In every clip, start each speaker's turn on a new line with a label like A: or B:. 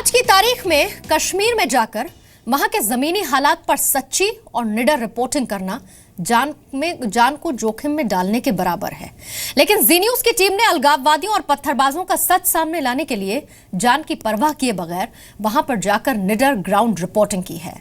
A: आज की तारीख में कश्मीर में जाकर वहां के जमीनी हालात पर सच्ची और निडर रिपोर्टिंग करना जान को जोखिम में डालने के बराबर है। लेकिन जी न्यूज की टीम ने अलगाववादियों और पत्थरबाजों का सच सामने लाने के लिए जान की परवाह किए बगैर वहां पर जाकर निडर ग्राउंड रिपोर्टिंग की है।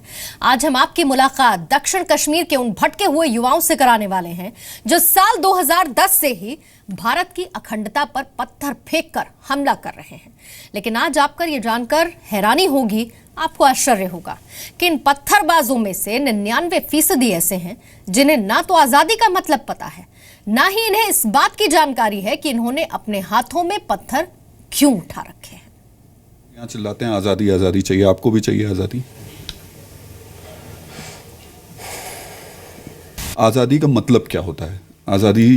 A: आज हम आपकी मुलाकात दक्षिण कश्मीर के उन भटके हुए युवाओं से कराने वाले हैं जो साल 2010 से ही भारत की अखंडता पर पत्थर फेंककर हमला कर रहे हैं। लेकिन आज आपको ये जानकर हैरानी होगी, आपको आश्चर्य होगा कि इन पत्थरबाजों में से 99% ऐसे हैं जिन्हें ना तो आजादी का मतलब पता है, ना ही इन्हें इस बात की जानकारी है कि इन्होंने अपने हाथों में पत्थर क्यों उठा रखे हैं।
B: यहाँ चिल्लाते हैं आजादी आजादी चाहिए, आपको भी चाहिए आजादी। आजादी का मतलब क्या होता है? आजादी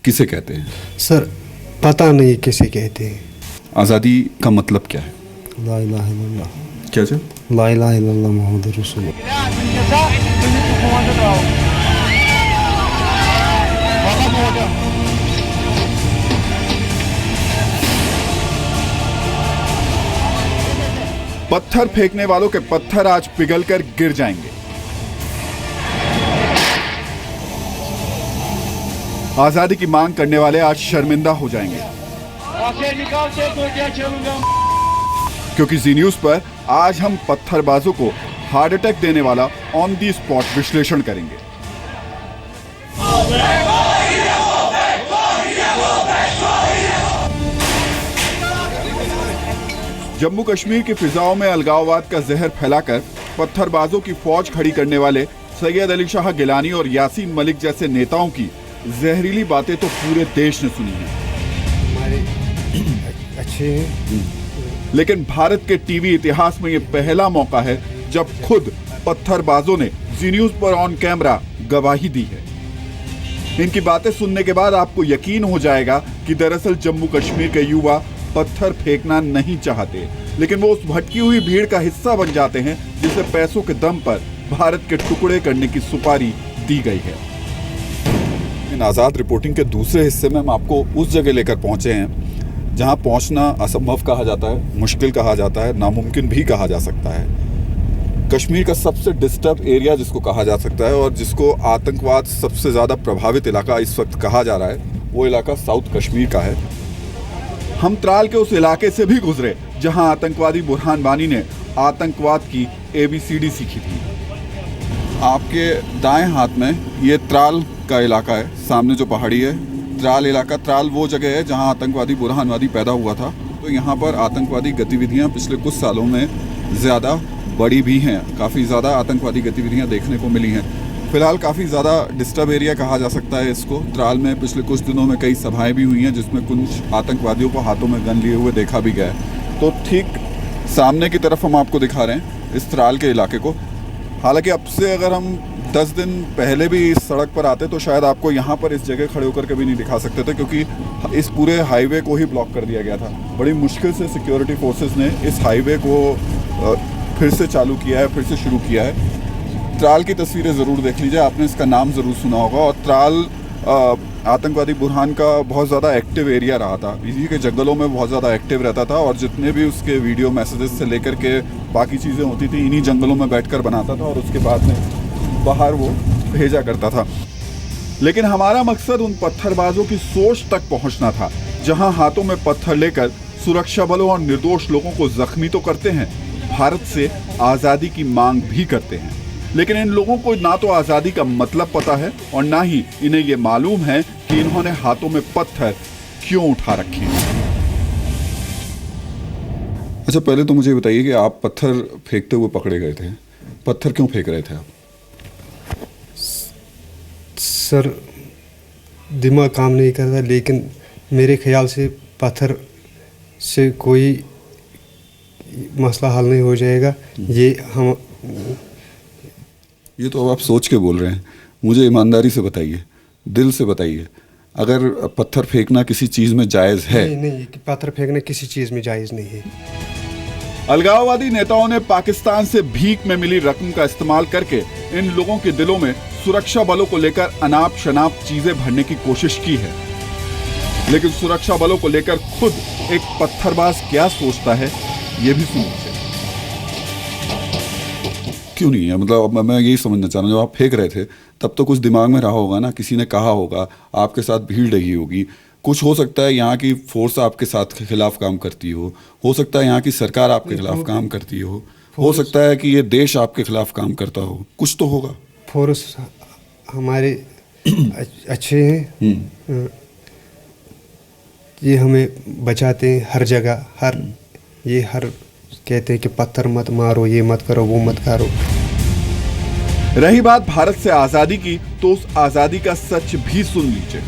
B: किसे कहते हैं?
C: सर पता नहीं किसे कहते हैं।
B: आजादी का मतलब क्या है?
C: ला इलाहा इल्लल्लाह।
B: क्या जी?
C: ला इलाहा इल्लल्लाह मुहम्मद रसूलुल्लाह।
B: पत्थर फेंकने वालों के पत्थर आज पिघलकर गिर जाएंगे। आजादी की मांग करने वाले आज शर्मिंदा हो जाएंगे, क्योंकि जी न्यूज पर आज हम पत्थरबाजों को हार्ट अटैक देने वाला ऑन दी स्पॉट विश्लेषण करेंगे। जम्मू कश्मीर की फिजाओं में अलगाववाद का जहर फैलाकर पत्थरबाजों की फौज खड़ी करने वाले सैयद अली शाह गिलानी और यासीन मलिक जैसे नेताओं की जहरीली बातें तो पूरे देश ने सुनी है। अच्छे लेकिन भारत के टीवी इतिहास में ये पहला मौका है जब खुद पत्थरबाजों ने जी न्यूज पर ऑन कैमरा गवाही दी है। इनकी बातें सुनने के बाद आपको यकीन हो जाएगा कि दरअसल जम्मू कश्मीर के युवा पत्थर फेंकना नहीं चाहते, लेकिन वो उस भटकी हुई भीड़ का हिस्सा बन जाते हैं जिसे पैसों के दम पर भारत के टुकड़े करने की सुपारी दी गई है। इन आज़ाद रिपोर्टिंग के दूसरे हिस्से में हम आपको उस जगह लेकर पहुंचे हैं जहां पहुंचना असंभव कहा जाता है, मुश्किल कहा जाता है, नामुमकिन भी कहा जा सकता है। कश्मीर का सबसे डिस्टर्ब एरिया जिसको कहा जा सकता है और जिसको आतंकवाद सबसे ज़्यादा प्रभावित इलाका इस वक्त कहा जा रहा है, वो इलाका साउथ कश्मीर का है। हम त्राल के उस इलाके से भी गुजरे जहां आतंकवादी बुरहान वानी ने आतंकवाद की ABCD सीखी थी। आपके दाएं हाथ में ये त्राल का इलाका है, सामने जो पहाड़ी है त्राल इलाका। त्राल वो जगह है जहां आतंकवादी बुरहान वानी पैदा हुआ था। तो यहाँ पर आतंकवादी गतिविधियाँ पिछले कुछ सालों में ज़्यादा बड़ी भी हैं, काफ़ी ज़्यादा आतंकवादी गतिविधियाँ देखने को मिली हैं। फिलहाल काफ़ी ज़्यादा डिस्टर्ब एरिया कहा जा सकता है इसको। त्राल में पिछले कुछ दिनों में कई सभाएं भी हुई हैं जिसमें कुछ आतंकवादियों को हाथों में गन लिए हुए देखा भी गया है। तो ठीक सामने की तरफ हम आपको दिखा रहे हैं इस त्राल के इलाके को। हालांकि अब से अगर हम 10 दिन पहले भी इस सड़क पर आते तो शायद आपको यहाँ पर इस जगह खड़े होकर कभी नहीं दिखा सकते थे, क्योंकि इस पूरे हाईवे को ही ब्लॉक कर दिया गया था। बड़ी मुश्किल से सिक्योरिटी फोर्सेस ने इस हाईवे को फिर से चालू किया है, फिर से शुरू किया है। त्राल की तस्वीरें ज़रूर देख लीजिए, आपने इसका नाम ज़रूर सुना होगा। और त्राल आतंकवादी बुरहान का बहुत ज़्यादा एक्टिव एरिया रहा था, इसी के जंगलों में बहुत ज़्यादा एक्टिव रहता था और जितने भी उसके वीडियो मैसेजेस से लेकर के बाकी चीज़ें होती थी इन्हीं जंगलों में बैठकर बनाता था और उसके बाद में बाहर वो भेजा करता था। लेकिन हमारा मकसद उन पत्थरबाजों की सोच तक पहुंचना था जहां हाथों में पत्थर लेकर सुरक्षा बलों और निर्दोष लोगों को जख्मी तो करते हैं, भारत से आज़ादी की मांग भी करते हैं। लेकिन इन लोगों को ना तो आज़ादी का मतलब पता है और ना ही इन्हें ये मालूम है कि इन्होंने हाथों में पत्थर क्यों उठा रखे हैं। अच्छा, पहले तो मुझे बताइए कि आप पत्थर फेंकते हुए पकड़े गए थे। पत्थर क्यों फेंक रहे थे आप?
C: सर दिमाग काम नहीं कर रहा, लेकिन मेरे ख्याल से पत्थर से कोई मसला हल नहीं हो जाएगा।
B: ये तो अब आप सोच के बोल रहे हैं। मुझे ईमानदारी से बताइए, दिल से बताइए, अगर पत्थर फेंकना किसी चीज़ में जायज़ है?
C: नहीं, पत्थर फेंकना किसी चीज़ में जायज़ नहीं है।
B: अलगाववादी नेताओं ने पाकिस्तान से भीख में मिली रकम का इस्तेमाल करके इन लोगों के दिलों में सुरक्षा बलों को लेकर अनाप शनाप चीजें भरने की कोशिश की है। लेकिन सुरक्षा बलों को लेकर खुद एक पत्थरबाज क्या सोचता है, ये भी सुन लीजिए। क्यों नहीं है? मतलब अब मैं यही समझना चाह रहा हूँ, जब आप फेंक रहे थे तब तो कुछ दिमाग में रहा होगा ना, किसी ने कहा होगा, आपके साथ भीड़ लगी होगी, कुछ हो सकता है यहाँ की फोर्स आपके साथ के खिलाफ काम करती हो सकता है यहाँ की सरकार आपके खिलाफ काम करती हो सकता है कि ये देश आपके खिलाफ काम करता हो, कुछ तो होगा।
C: फोर्स हमारे अच्छे हैं, ये हमें बचाते हैं हर जगह, हर कहते हैं कि पत्थर मत मारो, ये मत करो, वो मत करो।
B: रही बात भारत से आजादी की, तो उस आजादी का सच भी सुन लीजिए।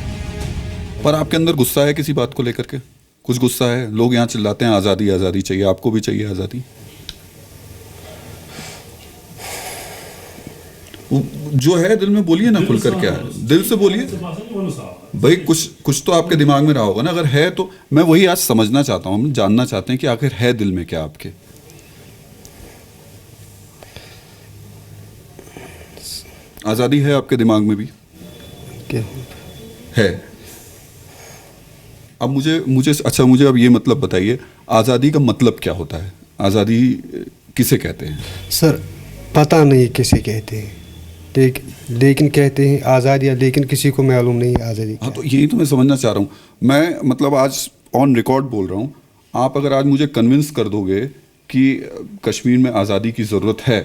B: पर आपके अंदर गुस्सा है किसी बात को लेकर के? कुछ गुस्सा है? लोग यहाँ चिल्लाते हैं आजादी आजादी चाहिए, आपको भी चाहिए आजादी? जो है दिल में बोलिए ना, खुलकर। क्या है दिल से बोलिए भाई, कुछ तो आपके दिमाग में रहा होगा ना। अगर है तो मैं वही आज समझना चाहता हूँ, हम जानना चाहते हैं कि आखिर है दिल में क्या आपके। आजादी है आपके दिमाग में भी?
C: क्या
B: है? अब मुझे अब ये मतलब बताइए, आजादी का मतलब क्या होता है? आजादी किसे कहते हैं?
C: सर पता नहीं किसे कहते हैं, लेकिन कहते हैं आज़ादी, लेकिन किसी को मालूम नहीं आज़ादी।
B: हाँ, तो यही तो मैं समझना चाह रहा हूँ। मैं मतलब आज ऑन रिकॉर्ड बोल रहा हूँ, आप अगर आज मुझे कन्विंस कर दोगे कि कश्मीर में आज़ादी की ज़रूरत है,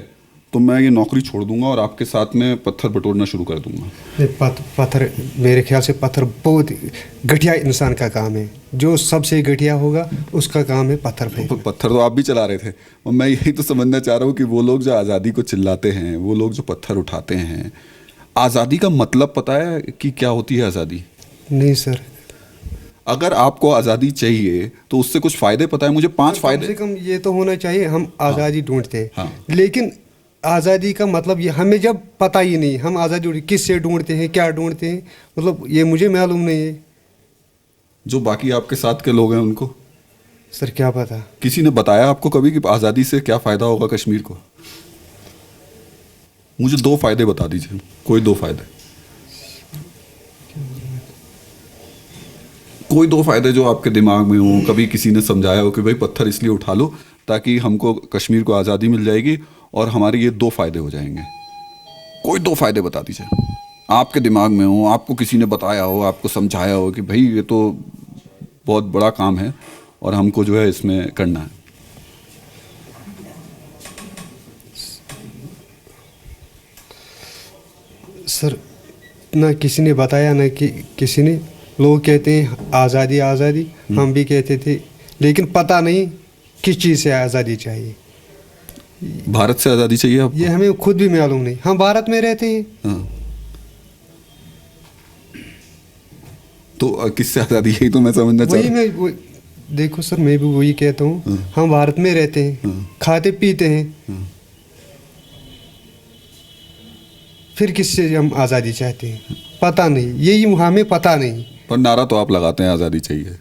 B: तो मैं ये नौकरी छोड़ दूंगा और आपके साथ में पत्थर बटोरना शुरू कर दूंगा।
C: पत्थर, मेरे ख्याल से पत्थर बहुत घटिया इंसान का काम है। जो सबसे घटिया होगा उसका काम है पत्थर फेंकना।
B: पत्थर तो आप भी चला रहे थे, और मैं यही तो समझना चाह रहा हूँ कि वो लोग जो आज़ादी को चिल्लाते हैं, वो लोग जो पत्थर उठाते हैं, आज़ादी का मतलब पता है कि क्या होती है आज़ादी?
C: नहीं सर।
B: अगर आपको आज़ादी चाहिए तो उससे कुछ फ़ायदे पता है मुझे? 5 फायदे
C: कम से कम ये तो होना चाहिए, हम आज़ादी ढूंढते हैं।
B: हाँ।
C: लेकिन आज़ादी का मतलब ये हमें जब पता ही नहीं, हम आज़ादी किससे ढूंढते हैं, क्या ढूंढते हैं, मतलब ये मुझे मालूम नहीं है।
B: जो बाकी आपके साथ के लोग हैं उनको
C: सर क्या पता?
B: किसी ने बताया आपको कभी कि आज़ादी से क्या फ़ायदा होगा कश्मीर को? मुझे 2 फायदे बता दीजिए, कोई 2 फायदे, कोई 2 फायदे जो आपके दिमाग में हो, कभी किसी ने समझाया हो कि भाई पत्थर इसलिए उठा लो ताकि हमको कश्मीर को आज़ादी मिल जाएगी और हमारे ये 2 फायदे हो जाएंगे। कोई 2 फायदे बता दीजिए, आपके दिमाग में हो, आपको किसी ने बताया हो, आपको समझाया हो कि भाई ये तो बहुत बड़ा काम है और हमको जो है इसमें करना है।
C: सर ना किसी ने बताया, ना कि किसी ने, लोग कहते हैं आज़ादी आज़ादी, हम भी कहते थे, लेकिन पता नहीं किस चीज़ से आज़ादी चाहिए।
B: भारत से आज़ादी चाहिए आपको?
C: ये हमें खुद भी मालूम नहीं, हम भारत में रहते हैं।
B: हाँ। तो किससे आज़ादी, यही तो मैं समझना चाह रहा हूँ।
C: देखो सर, मैं भी वही कहता हूँ, हम भारत में रहते हैं, खाते पीते हैं, फिर किससे हम आज़ादी चाहते हैं? पता नहीं, यही हमें पता नहीं।
B: पर नारा तो आप लगाते हैं आज़ादी चाहिए।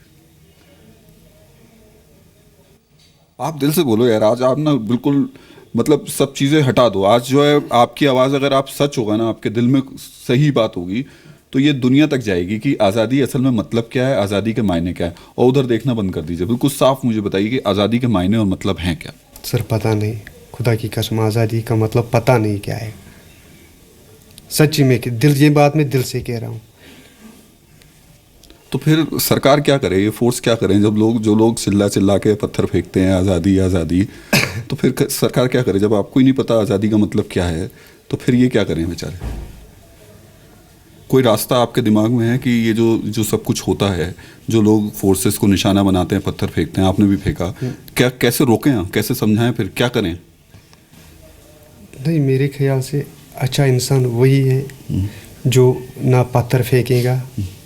B: आप दिल से बोलो यार, आज आप ना बिल्कुल मतलब सब चीज़ें हटा दो। आज जो है आपकी आवाज़, अगर आप सच होगा ना, आपके दिल में सही बात होगी, तो ये दुनिया तक जाएगी कि आज़ादी असल में मतलब क्या है, आज़ादी के मायने क्या है। और उधर देखना बंद कर दीजिए, बिल्कुल साफ मुझे बताइए कि आज़ादी के मायने और मतलब हैं क्या?
C: सर पता नहीं, खुदा की कसम, आज़ादी का मतलब पता नहीं क्या है। सच्ची में ये बात मैं दिल से कह रहा हूँ।
B: तो फिर सरकार क्या करे, ये फोर्स क्या करें? जब जो लोग चिल्ला के पत्थर फेंकते हैं आज़ादी आज़ादी, तो फिर सरकार क्या करे? जब आपको ही नहीं पता आज़ादी का मतलब क्या है, तो फिर ये क्या करें बेचारे? कोई रास्ता आपके दिमाग में है कि ये जो सब कुछ होता है, जो लोग फोर्सेस को निशाना बनाते हैं, पत्थर फेंकते हैं, आपने भी फेंका, क्या कैसे रोकें, कैसे समझाएं, फिर क्या करें?
C: नहीं, मेरे ख्याल से अच्छा इंसान वही है जो ना पत्थर फेंकेगा,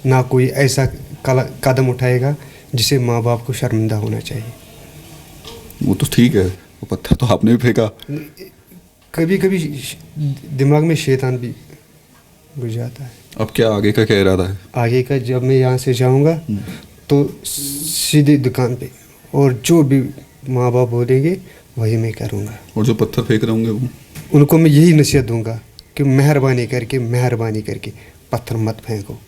C: ना कोई ऐसा कदम उठाएगा जिसे माँ बाप को शर्मिंदा होना चाहिए।
B: वो तो ठीक है, वो पत्थर तो आपने भी फेंका।
C: कभी कभी दिमाग में शैतान भी घुस जाता है।
B: अब क्या आगे का क्या इरादा है?
C: आगे का, जब मैं यहाँ से जाऊँगा तो सीधे दुकान पे, और जो भी माँ बाप बोलेंगे वही मैं करूँगा।
B: और जो पत्थर फेंक रहे होंगे
C: उनको मैं यही नसीहत दूंगा कि मेहरबानी करके पत्थर मत फेंको,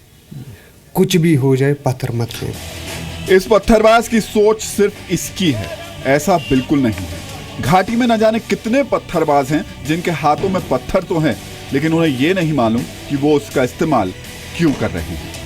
C: कुछ भी हो जाए पत्थर मत फेंको।
B: इस पत्थरबाज की सोच सिर्फ इसकी है, ऐसा बिल्कुल नहीं है। घाटी में न जाने कितने पत्थरबाज हैं जिनके हाथों में पत्थर तो हैं, लेकिन उन्हें यह नहीं मालूम कि वो उसका इस्तेमाल क्यों कर रहे हैं।